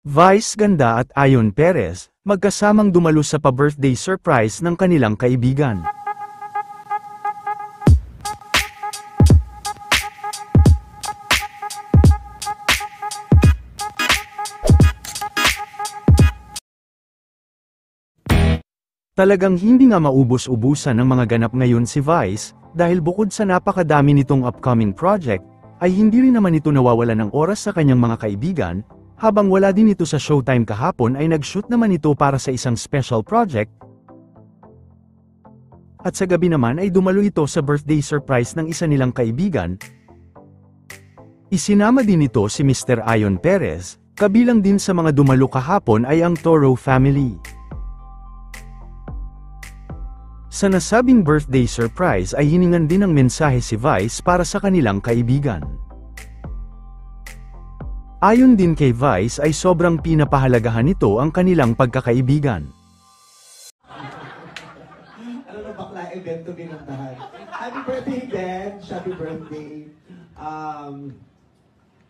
Vice Ganda at Ayon Perez, magkasamang dumalo sa pa-birthday surprise ng kanilang kaibigan. Talagang hindi nga maubos-ubusan ng mga ganap ngayon si Vice, dahil bukod sa napakadami nitong upcoming project, ay hindi rin naman ito nawawalan ng oras sa kanyang mga kaibigan. Habang wala din ito sa Showtime kahapon ay nag-shoot naman ito para sa isang special project. At sa gabi naman ay dumalo ito sa birthday surprise ng isa nilang kaibigan. Isinama din ito si Mr. Ayon Perez, kabilang din sa mga dumalo kahapon ay ang Toro family. Sa nasabing birthday surprise ay hiningan din ng mensahe si Vice para sa kanilang kaibigan. Ayon din kay Vice ay sobrang pinapahalagahan nito ang kanilang pagkakaibigan. Ano na bakla event to binantahan. Happy birthday, Ben! Happy birthday!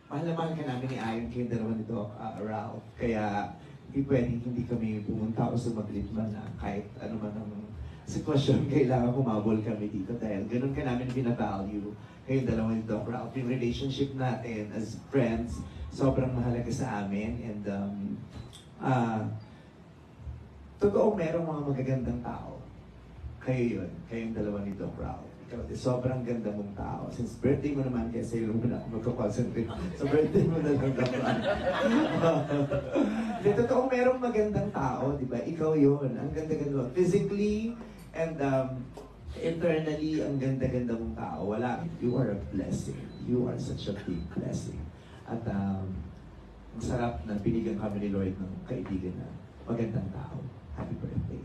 Mahal na mahal ka namin ni Ayon kayong dalawa nito, Ralph. Kaya hindi pwedeng hindi kami pumunta o sumaglit man na kahit ano man ang sitwasyon, kailangan humabol kami dito dahil ganun ka namin binavalue kayong dalawa ni Doc Ralph. Yung relationship natin as friends, sobrang mahalaga sa amin and totoong merong mga magagandang tao. Kayo yun, kayong dalawa ni Doc Ralph. Ikaw, sobrang ganda mong tao. Since birthday mo naman, kaya sa'yo lang muna ako magkakonsentrate. So birthday mo na lang, Doc Ralph. Totoong merong magandang tao, di ba? Ikaw yun, ang ganda-ganda. Physically and internally, ang ganda-ganda mong tao. Wala, you are a blessing. You are such a big blessing. At ang sarap na binigyan kami ni Lord ng kaibigan na magandang tao. Happy birthday.